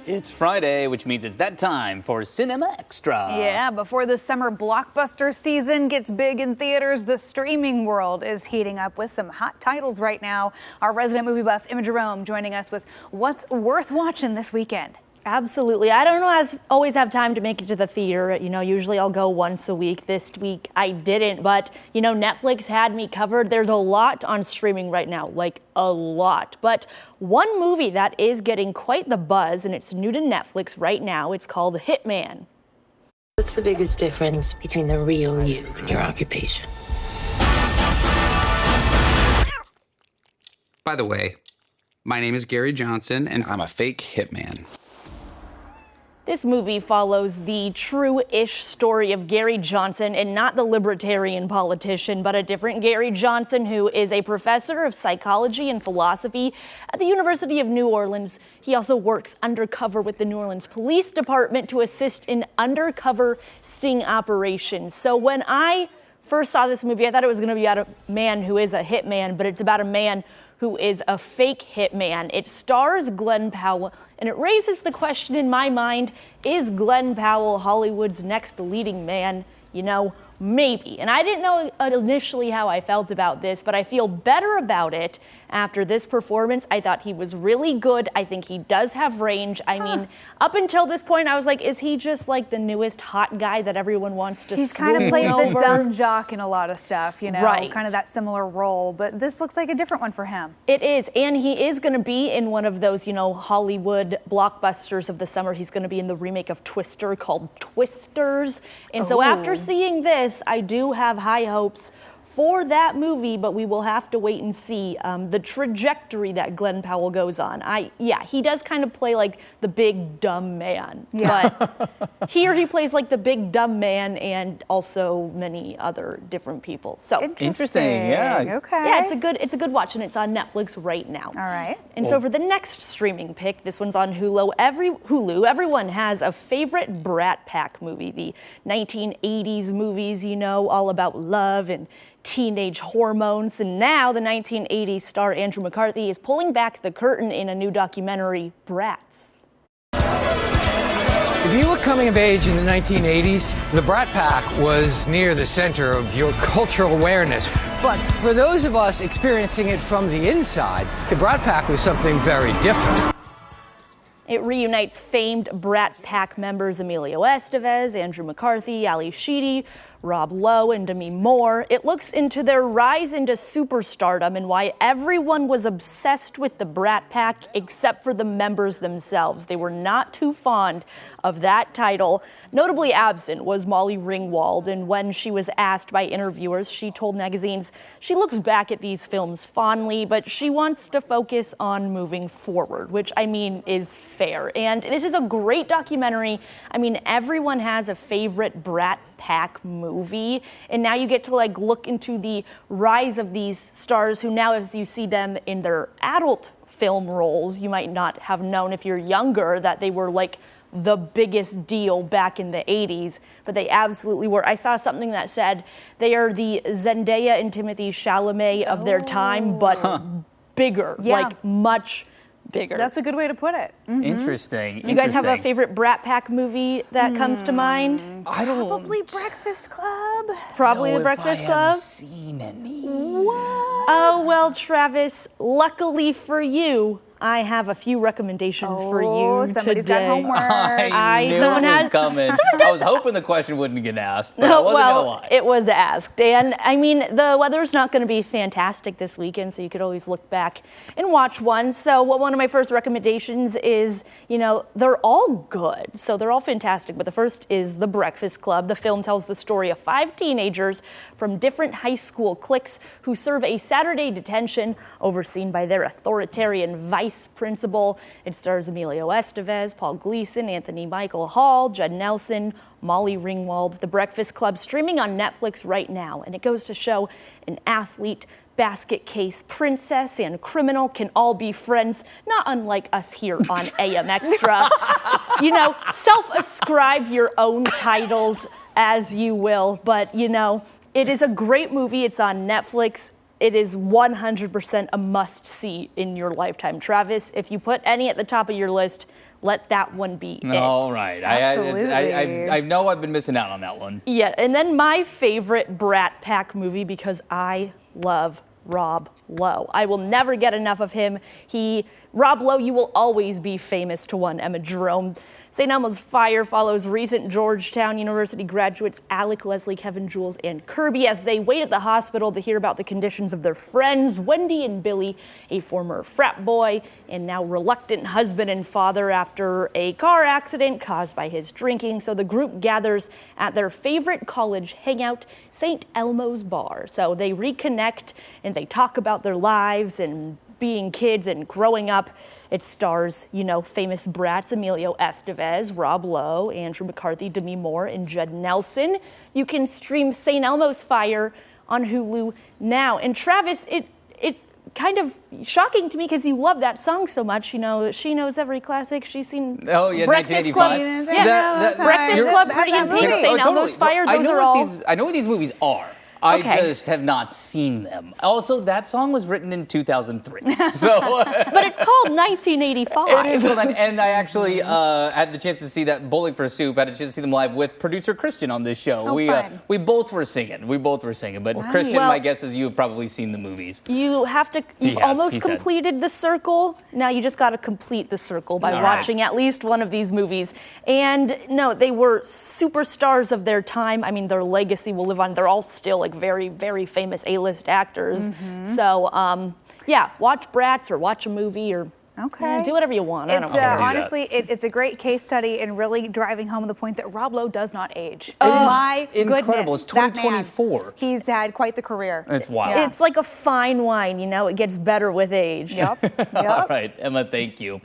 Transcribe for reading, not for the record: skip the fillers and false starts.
It's Friday, which means it's that time for Cin-Emma Extra. Yeah, before the summer blockbuster season gets big in theaters, the streaming world is heating up with some hot titles right now. Our resident movie buff, Emma Jerome, joining us with what's worth watching this weekend. Absolutely. I don't always have time to make it to the theater. Usually I'll go once a week. This week I didn't, but Netflix had me covered. There's a lot on streaming right now, like a lot. But one movie that is getting quite the buzz, and it's new to Netflix right now, it's called Hitman. What's the biggest difference between the real you and your occupation? By the way, my name is Gary Johnson, and I'm a fake hitman. This movie follows the true-ish story of Gary Johnson, and not the libertarian politician, but a different Gary Johnson, who is a professor of psychology and philosophy at the University of New Orleans. He also works undercover with the New Orleans Police Department to assist in undercover sting operations. So when I first saw this movie, I thought it was going to be about a man who is a hitman, but it's about a man who is a fake hitman. It stars Glenn Powell, and it raises the question in my mind, is Glenn Powell Hollywood's next leading man? Maybe. And I didn't know initially how I felt about this, but I feel better about it after this performance. I thought he was really good. I think he does have range. I mean, up until this point, I was like, is he just like the newest hot guy that everyone wants to He's kind of played over? the dumb jock in a lot of stuff, Right. kind of that similar role. But this looks like a different one for him. It is, and he is going to be in one of those, Hollywood blockbusters of the summer. He's going to be in the remake of Twister called Twisters. And so after seeing this, I do have high hopes for that movie, but we will have to wait and see the trajectory that Glenn Powell goes on. He does kind of play like the big dumb man, but here he plays like the big dumb man and also many other different people. So Interesting, yeah. Okay. Yeah, it's a good watch, and it's on Netflix right now. All right. And so for the next streaming pick, this one's on Hulu. Everyone has a favorite Brat Pack movie, the 1980s movies, all about love and teenage hormones. And now the 1980s star Andrew McCarthy is pulling back the curtain in a new documentary, Brats. If you were coming of age in the 1980s, the Brat Pack was near the center of your cultural awareness. But for those of us experiencing it from the inside, the Brat Pack was something very different. It reunites famed Brat Pack members Emilio Estevez, Andrew McCarthy, Ali Sheedy, Rob Lowe, and Demi Moore. It looks into their rise into superstardom and why everyone was obsessed with the Brat Pack except for the members themselves. They were not too fond of that title. Notably absent was Molly Ringwald, and when she was asked by interviewers, she told magazines she looks back at these films fondly, but she wants to focus on moving forward, which is fair. And this is a great documentary. Everyone has a favorite Brat Pack movie, and now you get to look into the rise of these stars who now, as you see them in their adult film roles, you might not have known if you're younger that they were the biggest deal back in the 80s, but they absolutely were. I saw something that said they are the Zendaya and Timothée Chalamet of their time, but bigger, much bigger. That's a good way to put it. Interesting. Do you guys have a favorite Brat Pack movie that comes to mind? I don't. Probably Breakfast Club. Probably The Breakfast Club? I haven't seen any. What? Oh, well, Travis, luckily for you, I have a few recommendations for you somebody's today. got homework. I knew it was coming. I was hoping the question wouldn't get asked, but I wasn't well, going to lie. it was asked. And the weather's not going to be fantastic this weekend, so you could always look back and watch one. So one of my first recommendations is, they're all good. So they're all fantastic. But the first is The Breakfast Club. The film tells the story of 5 teenagers from different high school cliques who serve a Saturday detention overseen by their authoritarian vice principal. It stars Emilio Estevez, Paul Gleason, Anthony Michael Hall, Judd Nelson, Molly Ringwald. The Breakfast Club streaming on Netflix right now, and it goes to show an athlete, basket case princess, and criminal can all be friends, not unlike us here on AM Extra. Self-ascribe your own titles as you will, but it is a great movie. It's on Netflix. it is 100% a must-see in your lifetime. Travis, if you put any at the top of your list, let that one be it. All right. Absolutely. I know I've been missing out on that one. Yeah, and then my favorite Brat Pack movie, because I love Rob Lowe. I will never get enough of him. Rob Lowe, you will always be famous to one, Emma Jerome. St. Elmo's Fire follows recent Georgetown University graduates Alec, Leslie, Kevin, Jules, and Kirby as they wait at the hospital to hear about the conditions of their friends, Wendy and Billy, a former frat boy and now reluctant husband and father after a car accident caused by his drinking. So the group gathers at their favorite college hangout, St. Elmo's Bar. So they reconnect and they talk about their lives and being kids and growing up. It stars, famous Brats, Emilio Estevez, Rob Lowe, Andrew McCarthy, Demi Moore, and Judd Nelson. You can stream St. Elmo's Fire on Hulu now. And Travis, it's kind of shocking to me because you love that song so much. She knows every classic. She's seen Breakfast Club. Breakfast Club, Pretty in Pink, St. Elmo's Fire. Those are all. I know what these movies are. I just have not seen them. Also, that song was written in 2003. So, but it's called 1985. It is called, and I actually had the chance to see that Bowling for Soup. I had a chance to see them live with producer Christian on this show. We both were singing. But nice. Christian, my guess is you have probably seen the movies. You've almost completed the circle. Now you just got to complete the circle by watching at least one of these movies. And no, they were superstars of their time. I mean, their legacy will live on. They're all still very, very famous A-list actors. Mm-hmm. So, watch Brats or watch a movie or do whatever you want. I don't know. Honestly, it's a great case study in really driving home the point that Rob Lowe does not age. My incredible. Goodness, It's 2024. He's had quite the career. It's wild. It's like a fine wine, it gets better with age. Yep. All right, Emma, thank you.